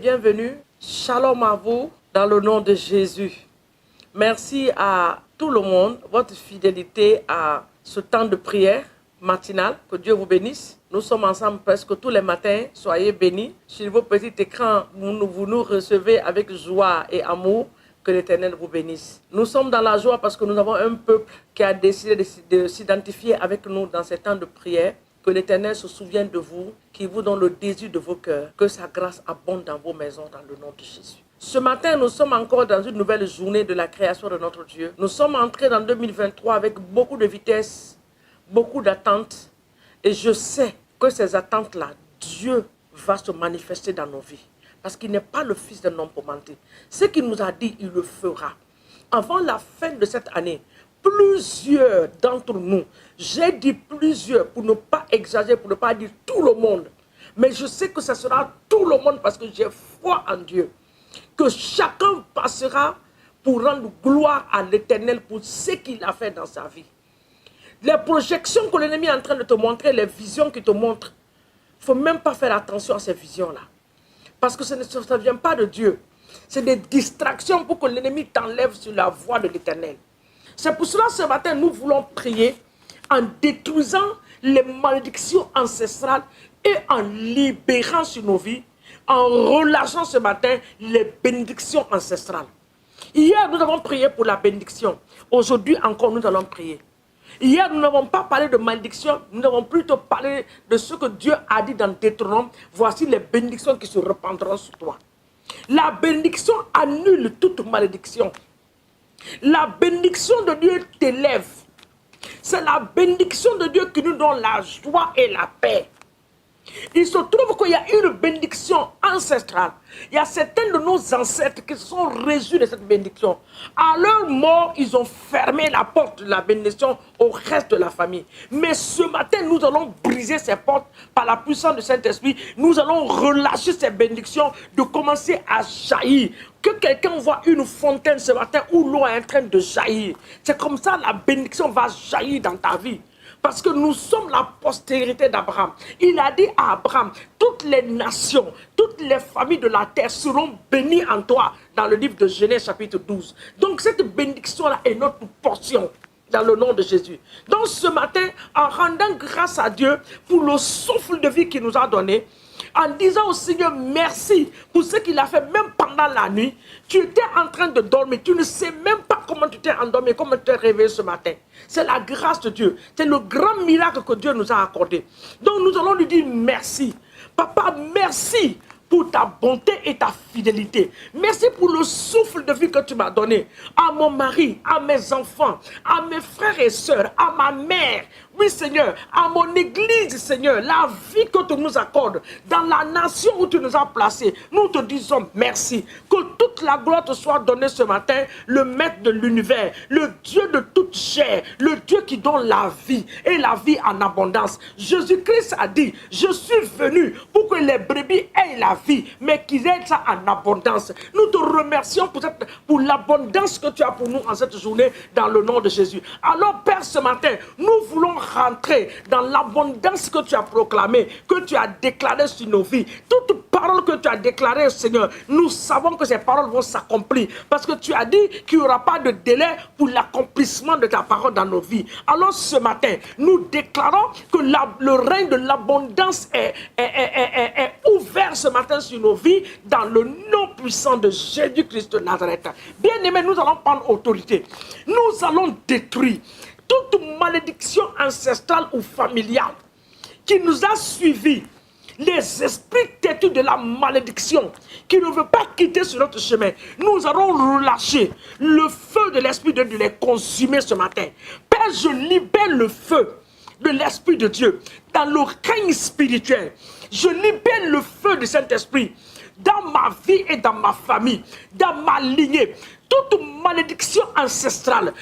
bienvenue. Shalom à vous dans le nom de Jésus. Merci à tout le monde, votre fidélité à ce temps de prière matinale. Que Dieu vous bénisse. Nous sommes ensemble presque tous les matins. Soyez bénis. Sur vos petits écrans, vous nous recevez avec joie et amour. Que l'Éternel vous bénisse. Nous sommes dans la joie parce que nous avons un peuple qui a décidé de s'identifier avec nous dans ces temps de prière. Que l'Éternel se souvienne de vous, qu'il vous donne le désir de vos cœurs, que sa grâce abonde dans vos maisons dans le nom de Jésus. Ce matin, nous sommes encore dans une nouvelle journée de la création de notre Dieu. Nous sommes entrés dans 2023 avec beaucoup de vitesse, beaucoup d'attentes. Et je sais que ces attentes-là, Dieu va se manifester dans nos vies. Parce qu'il n'est pas le fils d'un homme pour mentir. Ce qu'il nous a dit, il le fera. Avant la fin de cette année, plusieurs d'entre nous, j'ai dit plusieurs pour ne pas exagérer, pour ne pas dire tout le monde. Mais je sais que ce sera tout le monde parce que j'ai foi en Dieu. Que chacun passera pour rendre gloire à l'Éternel pour ce qu'il a fait dans sa vie. Les projections que l'ennemi est en train de te montrer, les visions qu'il te montre, il ne faut même pas faire attention à ces visions-là. Parce que ça ne vient pas de Dieu. C'est des distractions pour que l'ennemi t'enlève sur la voie de l'Éternel. C'est pour cela ce matin, nous voulons prier en détruisant les malédictions ancestrales et en libérant sur nos vies, en relâchant ce matin les bénédictions ancestrales. Hier, nous avons prié pour la bénédiction. Aujourd'hui encore, nous allons prier. Hier, nous n'avons pas parlé de malédiction, nous avons plutôt parlé de ce que Dieu a dit dans Deutéronome. Voici les bénédictions qui se répandront sur toi. La bénédiction annule toute malédiction. La bénédiction de Dieu t'élève. C'est la bénédiction de Dieu qui nous donne la joie et la paix. Il se trouve qu'il y a une bénédiction ancestrale. Il y a certains de nos ancêtres qui se sont réjouis de cette bénédiction. À leur mort, ils ont fermé la porte de la bénédiction au reste de la famille. Mais ce matin, nous allons briser ces portes par la puissance du Saint-Esprit. Nous allons relâcher ces bénédictions de commencer à jaillir. Que quelqu'un voit une fontaine ce matin où l'eau est en train de jaillir. C'est comme ça que la bénédiction va jaillir dans ta vie. Parce que nous sommes la postérité d'Abraham. Il a dit à Abraham, toutes les nations, toutes les familles de la terre seront bénies en toi, dans le livre de Genèse chapitre 12. Donc cette bénédiction-là est notre portion, dans le nom de Jésus. Donc ce matin, en rendant grâce à Dieu pour le souffle de vie qu'il nous a donné, en disant au Seigneur merci pour ce qu'il a fait même pendant la nuit. Tu étais en train de dormir, tu ne sais même pas comment tu t'es endormi, comment tu t'es réveillé ce matin. C'est la grâce de Dieu, c'est le grand miracle que Dieu nous a accordé. Donc nous allons lui dire merci. Papa, merci pour ta bonté et ta fidélité. Merci pour le souffle de vie que tu m'as donné. À mon mari, à mes enfants, à mes frères et sœurs, à ma mère. Oui, Seigneur, à mon église, Seigneur, la vie que tu nous accordes, dans la nation où tu nous as placés, nous te disons merci. Que toute la gloire te soit donnée ce matin, le maître de l'univers, le Dieu de toute chair, le Dieu qui donne la vie et la vie en abondance. Jésus-Christ a dit, je suis venu pour que les brebis aient la vie, mais qu'ils aient ça en abondance. Nous te remercions pour l'abondance que tu as pour nous en cette journée, dans le nom de Jésus. Alors, Père, ce matin, nous voulons rentrer dans l'abondance que tu as proclamée, que tu as déclarée sur nos vies. Toute parole que tu as déclarée, Seigneur, nous savons que ces paroles vont s'accomplir, parce que tu as dit qu'il n'y aura pas de délai pour l'accomplissement de ta parole dans nos vies. Alors, ce matin, nous déclarons que le règne de l'abondance est ouvert ce matin sur nos vies, dans le nom puissant de Jésus-Christ de Nazareth. Bien-aimés, nous allons prendre autorité. Nous allons détruire toute malédiction ancestrale ou familiale qui nous a suivis, les esprits têtus de la malédiction qui ne veulent pas quitter sur notre chemin. Nous allons relâcher le feu de l'Esprit de Dieu, les consumer ce matin. Père, je libère le feu de l'Esprit de Dieu dans le règne spirituel. Je libère le feu du Saint-Esprit dans ma vie et dans ma famille, dans ma lignée. toute malédiction ancestrale,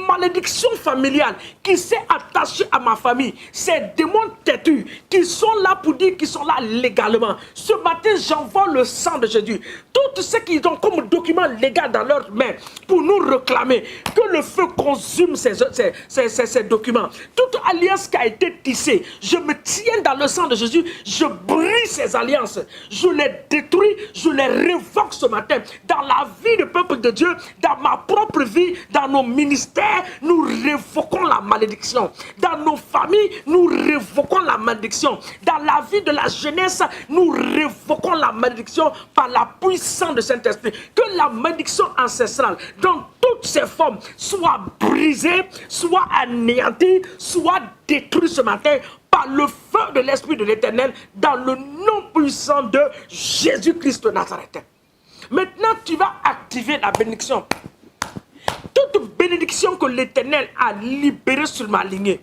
malédiction familiale qui s'est attachée à ma famille, ces démons têtus qui sont là pour dire qu'ils sont là légalement. Ce matin, j'envoie le sang de Jésus. Tout ce qu'ils ont comme document légal dans leurs mains pour nous réclamer, que le feu consume ces documents. Toute alliance qui a été tissée, je me tiens dans le sang de Jésus, je brise ces alliances, je les détruis, je les révoque ce matin. Dans la vie du peuple de Dieu, dans ma propre vie, dans nos ministères, nous révoquons la malédiction. Dans nos familles, nous révoquons la malédiction. Dans la vie de la jeunesse, nous révoquons la malédiction par la puissance du Saint-Esprit. Que la malédiction ancestrale, dans toutes ses formes, soit brisée, soit anéantie, soit détruite ce matin par le feu de l'Esprit de l'Éternel, dans le nom puissant de Jésus-Christ de Nazareth. Maintenant, tu vas activer la bénédiction. Toute bénédiction que l'Éternel a libérée sur ma lignée.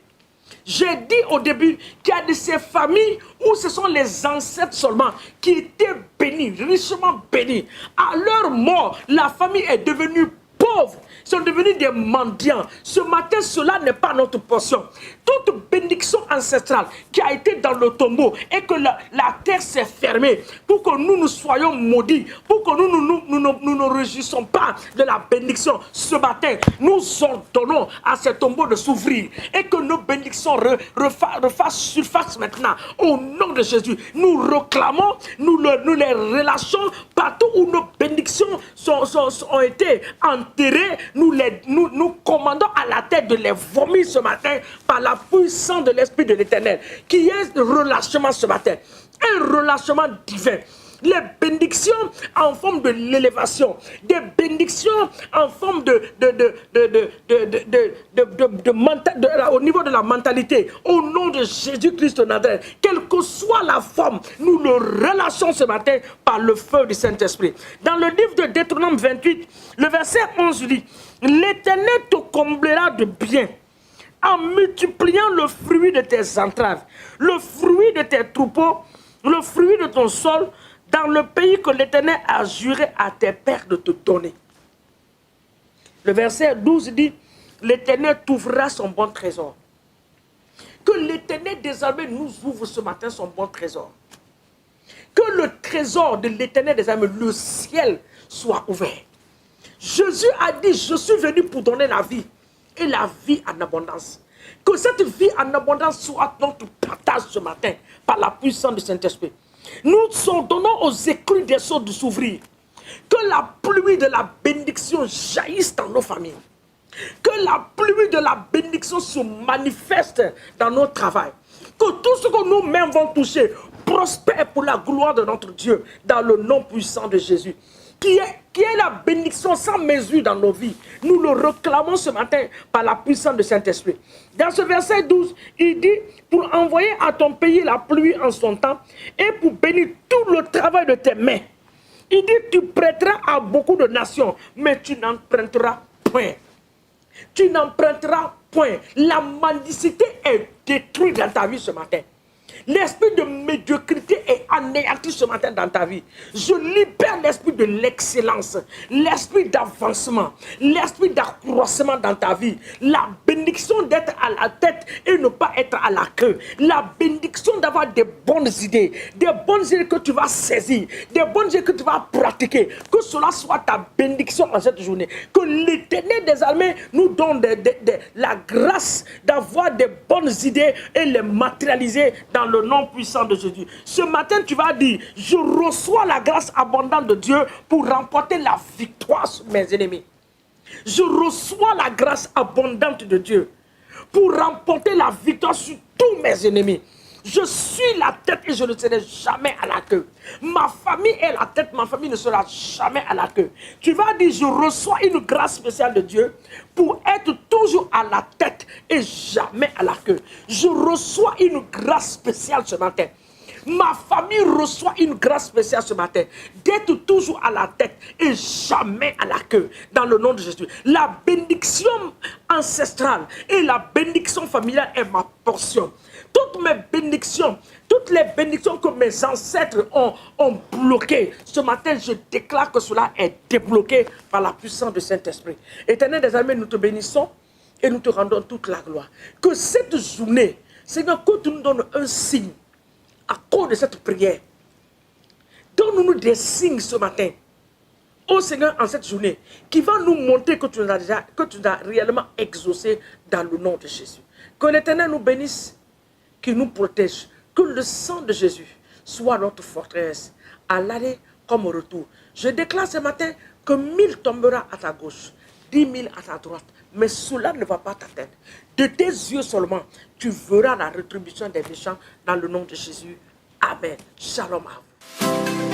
J'ai dit au début qu'il y a de ces familles où ce sont les ancêtres seulement qui étaient bénis, richement bénis. À leur mort, la famille est devenue pauvre, sont devenus des mendiants. Ce matin, cela n'est pas notre portion. Toute bénédiction ancestrale qui a été dans le tombeau et que la terre s'est fermée pour que nous soyons maudits, pour que nous ne réjouissons pas de la bénédiction. Ce matin, nous ordonnons à ces tombeaux de s'ouvrir et que nos bénédictions refassent surface maintenant. Au nom de Jésus, nous réclamons, nous les relâchons partout où nos bénédictions ont été enterrées. Nous commandons à la tête de les vomir ce matin par la puissance de l'Esprit de l'Éternel. Qui est un relâchement ce matin. Un relâchement divin. Les bénédictions en forme de l'élévation, des bénédictions en forme au niveau de la mentalité, au nom de Jésus-Christ de Nazareth, quelle que soit la forme, nous le relâchons ce matin par le feu du Saint-Esprit. Dans le livre de Deutéronome 28, le verset 11 dit, l'Éternel te comblera de bien en multipliant le fruit de tes entraves, le fruit de tes troupeaux, le fruit de ton sol, dans le pays que l'Éternel a juré à tes pères de te donner. Le verset 12 dit, l'Éternel t'ouvrira son bon trésor. Que l'Éternel désormais nous ouvre ce matin son bon trésor. Que le trésor de l'Éternel désormais, le ciel, soit ouvert. Jésus a dit, je suis venu pour donner la vie et la vie en abondance. Que cette vie en abondance soit notre partage ce matin par la puissance du Saint-Esprit. Nous ordonnons aux écluses des seaux de s'ouvrir. Que la pluie de la bénédiction jaillisse dans nos familles. Que la pluie de la bénédiction se manifeste dans nos travails. Que tout ce que nos mains vont toucher prospère pour la gloire de notre Dieu dans le nom puissant de Jésus. Qui est la bénédiction sans mesure dans nos vies. Nous le réclamons ce matin par la puissance du Saint-Esprit. Dans ce verset 12, il dit, pour envoyer à ton pays la pluie en son temps et pour bénir tout le travail de tes mains. Il dit, tu prêteras à beaucoup de nations, mais tu n'emprunteras point. Tu n'emprunteras point. La mendicité est détruite dans ta vie ce matin. L'esprit de médiocrité est anéanti ce matin dans ta vie. Je libère l'esprit de l'excellence, l'esprit d'avancement, l'esprit d'accroissement dans ta vie. La bénédiction d'être à la tête et ne pas être à la queue. La bénédiction d'avoir des bonnes idées que tu vas saisir, des bonnes idées que tu vas pratiquer. Que cela soit ta bénédiction en cette journée. Que l'Éternel des armées nous donne la grâce d'avoir des bonnes idées et les matérialiser dans le nom puissant de Jésus. Ce matin, tu vas dire, je reçois la grâce abondante de Dieu pour remporter la victoire sur mes ennemis. Je reçois la grâce abondante de Dieu pour remporter la victoire sur tous mes ennemis. Je suis la tête et je ne serai jamais à la queue. Ma famille est la tête, ma famille ne sera jamais à la queue. Tu vas dire, je reçois une grâce spéciale de Dieu pour être toujours à la tête et jamais à la queue. Je reçois une grâce spéciale ce matin. Ma famille reçoit une grâce spéciale ce matin d'être toujours à la tête et jamais à la queue dans le nom de Jésus. La bénédiction ancestrale et la bénédiction familiale est ma portion. toutes mes bénédictions, toutes les bénédictions que mes ancêtres ont bloquées, ce matin, je déclare que cela est débloqué par la puissance du Saint-Esprit. Éternel des armées, nous te bénissons et nous te rendons toute la gloire. Que cette journée, Seigneur, que tu nous donnes un signe à cause de cette prière. Donne-nous des signes ce matin. Oh Seigneur, en cette journée, qui va nous montrer que tu nous as réellement exaucé dans le nom de Jésus. Que l'Éternel nous bénisse, qu'il nous protège, que le sang de Jésus soit notre forteresse, à l'aller comme au retour. Je déclare ce matin que 1000 tombera à ta gauche, 10 000 à ta droite, mais cela ne va pas t'atteindre. De tes yeux seulement, tu verras la rétribution des méchants dans le nom de Jésus. Amen. Shalom à vous.